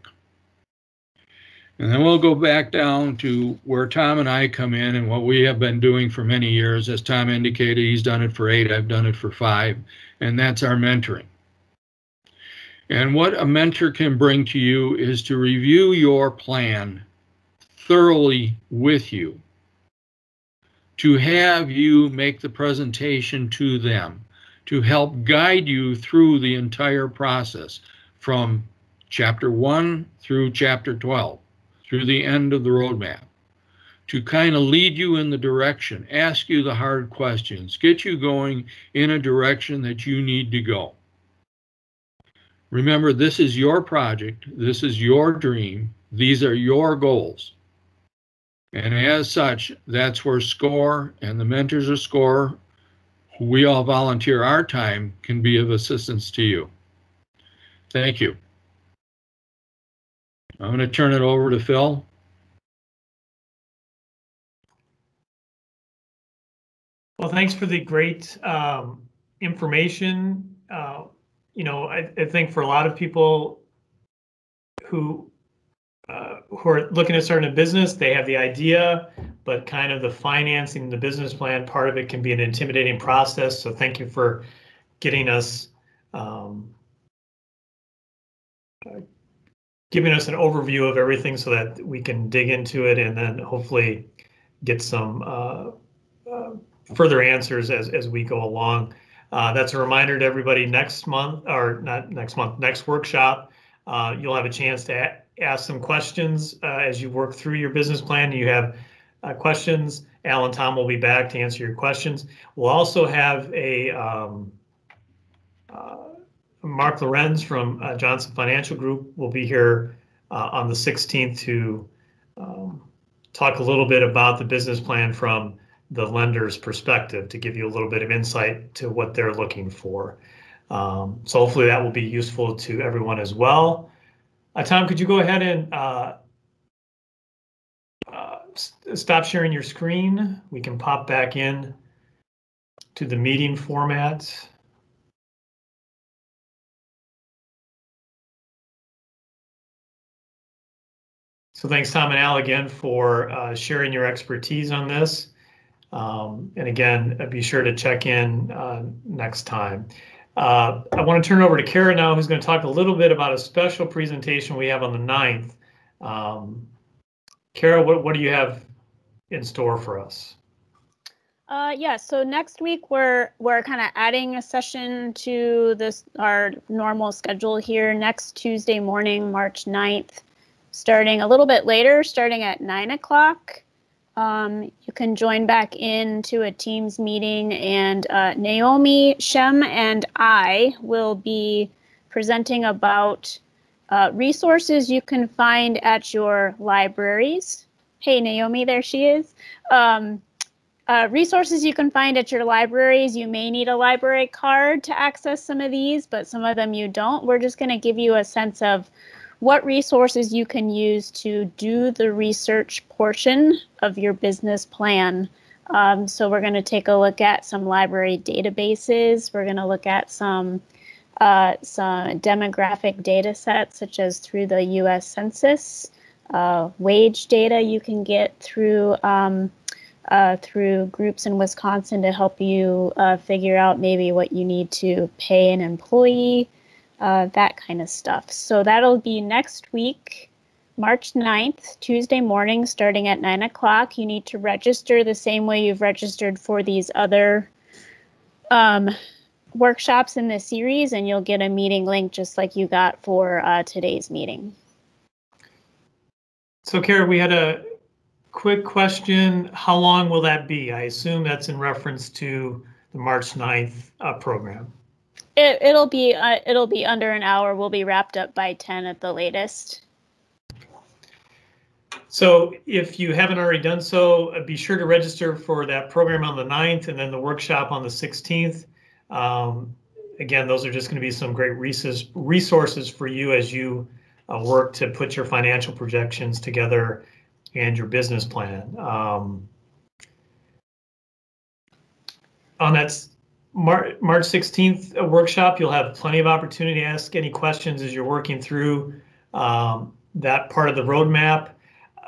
And then we'll go back down to where Tom and I come in and what we have been doing for many years. As Tom indicated, he's done it for 8, I've done it for 5, and that's our mentoring. And what a mentor can bring to you is to review your plan thoroughly with you, to have you make the presentation to them, to help guide you through the entire process from chapter 1 through chapter 12, through the end of the roadmap, to kind of lead you in the direction, ask you the hard questions, get you going in a direction that you need to go. Remember, this is your project, this is your dream, these are your goals. And as such, that's where SCORE and the mentors of SCORE, who we all volunteer our time, can be of assistance to you. Thank you. I'm going to turn it over to Phil. Well, thanks for the great information. You know, I think for a lot of people who are looking at starting a business, they have the idea, but kind of the financing, the business plan part of it can be an intimidating process. So thank you for getting us, giving us an overview of everything so that we can dig into it and then hopefully get some further answers as we go along. That's a reminder to everybody, next month, or not next month, next workshop, you'll have a chance to ask some questions as you work through your business plan. You have questions, Al and Tom will be back to answer your questions. We'll also have a Mark Lorenz from Johnson Financial Group will be here on the 16th to talk a little bit about the business plan from the lender's perspective, to give you a little bit of insight to what they're looking for. So hopefully that will be useful to everyone as well. Tom, could you go ahead and stop sharing your screen? We can pop back in to the meeting format. So thanks, Tom and Al, again for sharing your expertise on this. And again, be sure to check in next time. I want to turn over to Kara now, who's going to talk a little bit about a special presentation we have on the 9th. Kara, what do you have in store for us? Yeah, so next week we're kind of adding a session to our normal schedule here next Tuesday morning, March 9th, starting a little bit later, starting at 9 o'clock. You can join back into a Teams meeting, and Naomi, Shem, and I will be presenting about resources you can find at your libraries. Hey, Naomi, there she is. Resources you can find at your libraries. You may need a library card to access some of these, but some of them you don't. We're just going to give you a sense of what resources you can use to do the research portion of your business plan. So we're going to take a look at some library databases. We're going to look at some demographic data sets, such as through the U.S. Census, wage data you can get through groups in Wisconsin to help you figure out maybe what you need to pay an employee. That kind of stuff. So that'll be next week, March 9th, Tuesday morning, starting at 9 o'clock. You need to register the same way you've registered for these other workshops in this series, and you'll get a meeting link just like you got for today's meeting. So, Kara, we had a quick question. How long will that be? I assume that's in reference to the March 9th program. It'll be under an hour. We'll be wrapped up by 10 at the latest. So if you haven't already done so, be sure to register for that program on the 9th and then the workshop on the 16th. Again, those are just going to be some great resources for you as you work to put your financial projections together and your business plan. On that March 16th workshop, you'll have plenty of opportunity to ask any questions as you're working through that part of the roadmap.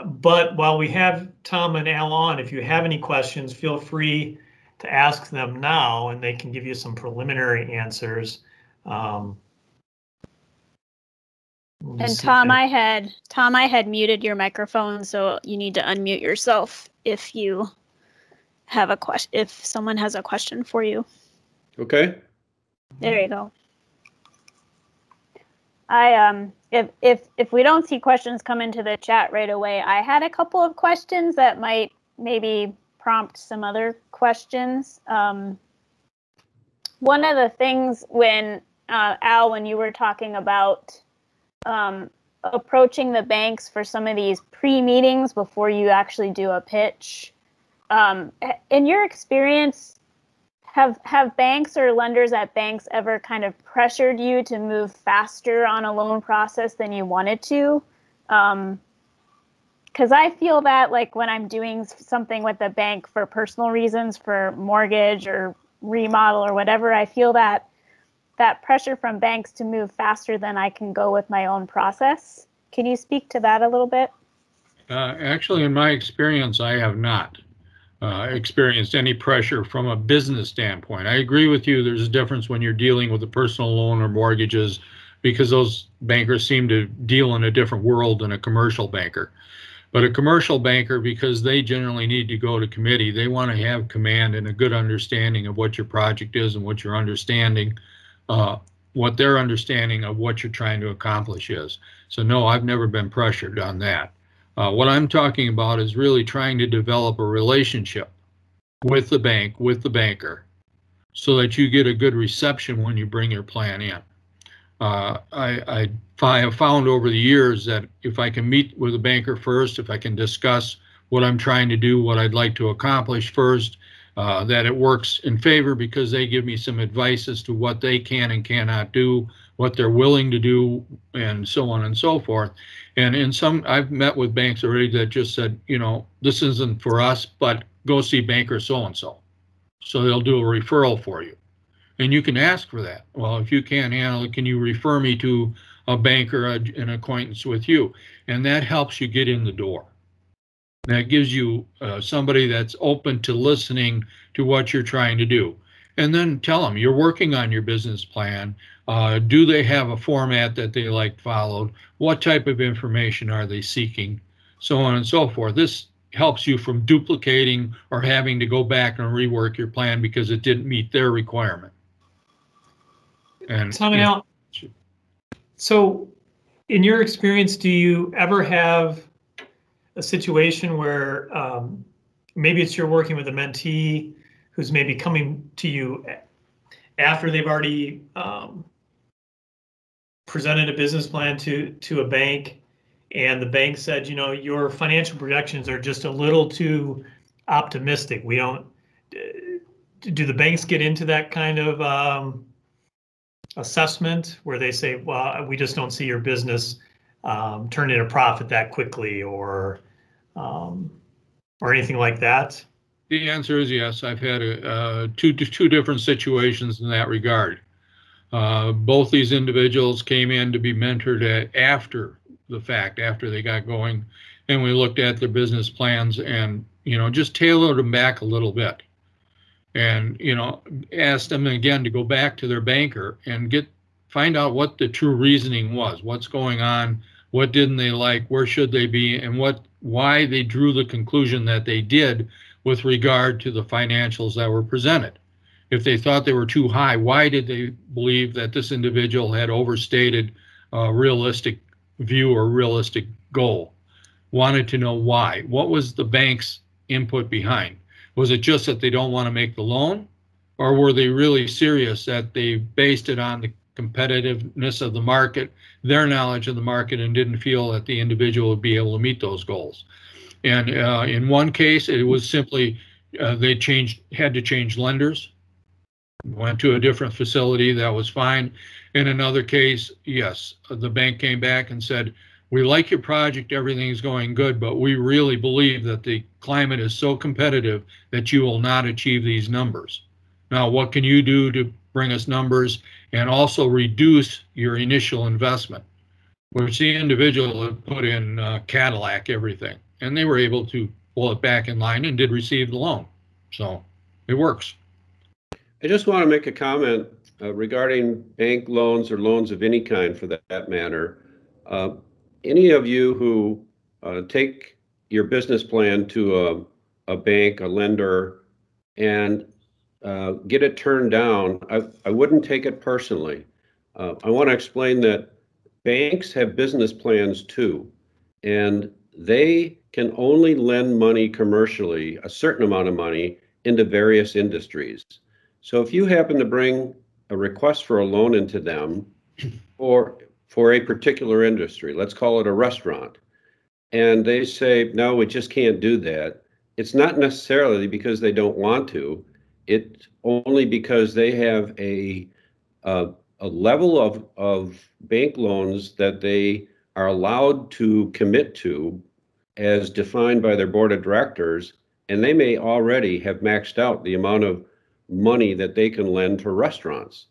But while we have Tom and Al on, if you have any questions, feel free to ask them now, and they can give you some preliminary answers. And Tom, I had muted your microphone, so you need to unmute yourself if you have a question. If someone has a question for you. Okay. There you go. If we don't see questions come into the chat right away, I had a couple of questions that might maybe prompt some other questions. One of the things when Al, when you were talking about approaching the banks for some of these pre-meetings before you actually do a pitch, in your experience, have banks or lenders at banks ever kind of pressured you to move faster on a loan process than you wanted to? Because I feel that like when I'm doing something with a bank for personal reasons, for mortgage or remodel or whatever, I feel that pressure from banks to move faster than I can go with my own process. Can you speak to that a little bit? Actually, in my experience, I have not experienced any pressure from a business standpoint. I agree with you. There's a difference when you're dealing with a personal loan or mortgages, because those bankers seem to deal in a different world than a commercial banker. But a commercial banker, because they generally need to go to committee, they want to have command and a good understanding of what your project is and what your understanding, what their understanding of what you're trying to accomplish is. So no, I've never been pressured on that. What I'm talking about is really trying to develop a relationship with the bank, with the banker, so that you get a good reception when you bring your plan in. I have found over the years that if I can meet with a banker first, if I can discuss what I'm trying to do, what I'd like to accomplish first, that it works in favor because they give me some advice as to what they can and cannot do, what they're willing to do, and so on and so forth. And in some, I've met with banks already that just said, you know, this isn't for us, but go see banker so-and-so. So they'll do a referral for you. And you can ask for that. Well, if you can't handle it, can you refer me to a banker, an acquaintance with you? And that helps you get in the door. That gives you somebody that's open to listening to what you're trying to do. And then tell them you're working on your business plan. Do they have a format that they like followed? What type of information are they seeking? So on and so forth. This helps you from duplicating or having to go back and rework your plan because it didn't meet their requirement. And Tom and Al, so in your experience, do you ever have a situation where maybe it's you're working with a mentee who's maybe coming to you after they've already presented a business plan to a bank, and the bank said, you know, your financial projections are just a little too optimistic. We don't, do the banks get into that kind of assessment where they say, well, we just don't see your business turning a profit that quickly, or anything like that? The answer is yes. I've had two different situations in that regard. Both these individuals came in to be mentored after the fact, after they got going, and we looked at their business plans and, you know, just tailored them back a little bit. And, you know, asked them again to go back to their banker and find out what the true reasoning was, what's going on, what didn't they like, where should they be, and why they drew the conclusion that they did with regard to the financials that were presented. If they thought they were too high, why did they believe that this individual had overstated a realistic view or realistic goal? Wanted to know why. What was the bank's input behind? Was it just that they don't want to make the loan? Or were they really serious that they based it on the competitiveness of the market, their knowledge of the market, and didn't feel that the individual would be able to meet those goals? And in one case, it was simply they had to change lenders, went to a different facility, that was fine. In another case, yes, the bank came back and said, we like your project, everything's going good, but we really believe that the climate is so competitive that you will not achieve these numbers. Now, what can you do to bring us numbers and also reduce your initial investment? Which the individual had put in Cadillac everything, and they were able to pull it back in line and did receive the loan. So it works. I just want to make a comment regarding bank loans or loans of any kind for that matter. Any of you who take your business plan to a bank, a lender, and get it turned down, I wouldn't take it personally. I want to explain that banks have business plans too, and they can only lend money commercially, a certain amount of money, into various industries. So if you happen to bring a request for a loan into them for a particular industry, let's call it a restaurant, and they say, no, we just can't do that, it's not necessarily because they don't want to. It's only because they have a level of bank loans that they are allowed to commit to as defined by their board of directors, and they may already have maxed out the amount of money that they can lend to restaurants.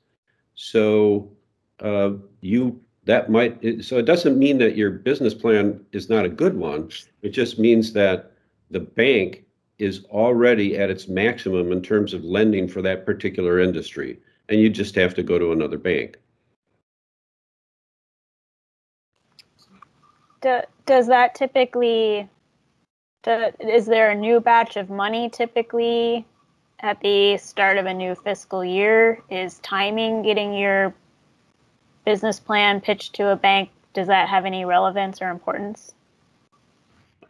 So so it doesn't mean that your business plan is not a good one. It just means that the bank is already at its maximum in terms of lending for that particular industry, and you just have to go to another bank. Does that typically, is there a new batch of money typically at the start of a new fiscal year? Is timing getting your business plan pitched to a bank, does that have any relevance or importance?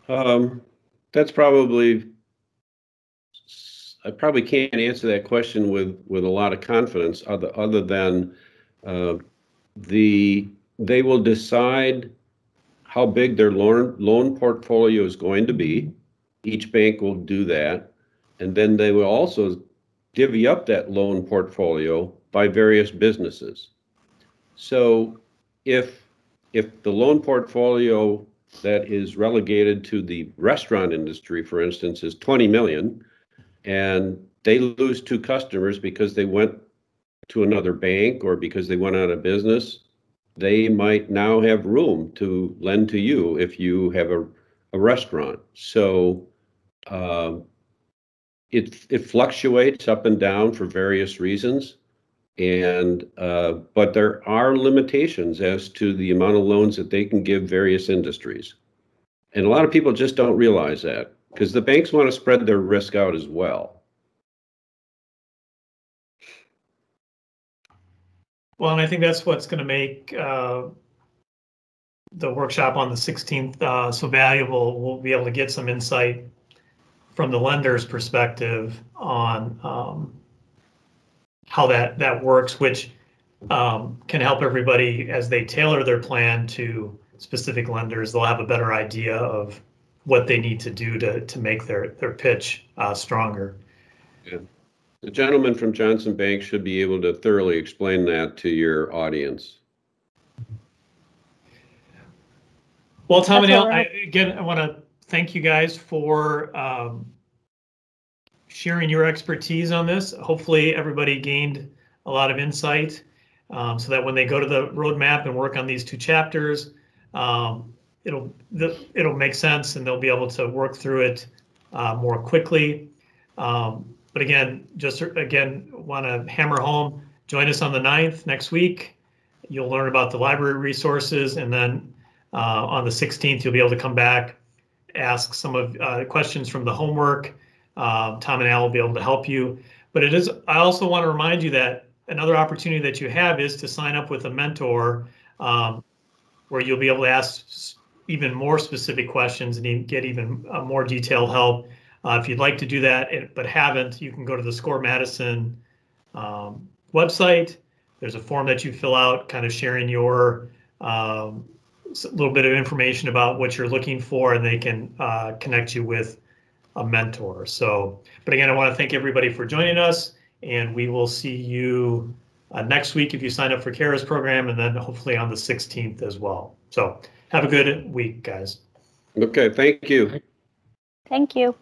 That's probably, I probably can't answer that question with a lot of confidence other than they will decide how big their loan portfolio is going to be. Each bank will do that. And then they will also divvy up that loan portfolio by various businesses. So if the loan portfolio that is relegated to the restaurant industry, for instance, is 20 million, and they lose 2 customers because they went to another bank or because they went out of business, they might now have room to lend to you if you have a restaurant. So it fluctuates up and down for various reasons. And but there are limitations as to the amount of loans that they can give various industries. And a lot of people just don't realize that because the banks want to spread their risk out as well. Well, and I think that's what's going to make the workshop on the 16th so valuable. We'll be able to get some insight from the lender's perspective on how that works, which can help everybody as they tailor their plan to specific lenders. They'll have a better idea of what they need to do to make their pitch stronger. Yeah. The gentleman from Johnson Bank should be able to thoroughly explain that to your audience. Well, Tom and Al, I want to thank you guys for sharing your expertise on this. Hopefully everybody gained a lot of insight so that when they go to the roadmap and work on these 2 chapters, it'll make sense and they'll be able to work through it more quickly. But again, want to hammer home, join us on the 9th next week. You'll learn about the library resources, and then on the 16th, you'll be able to come back, ask some of questions from the homework. Tom and Al will be able to help you. But I also want to remind you that another opportunity that you have is to sign up with a mentor, where you'll be able to ask even more specific questions and get even more detailed help. If you'd like to do that but haven't, you can go to the SCORE Madison website. There's a form that you fill out, kind of sharing your little bit of information about what you're looking for, and they can connect you with a mentor. So, but again, I want to thank everybody for joining us, and we will see you next week if you sign up for Kara's program, and then hopefully on the 16th as well. So have a good week, guys. Okay, thank you. Thank you.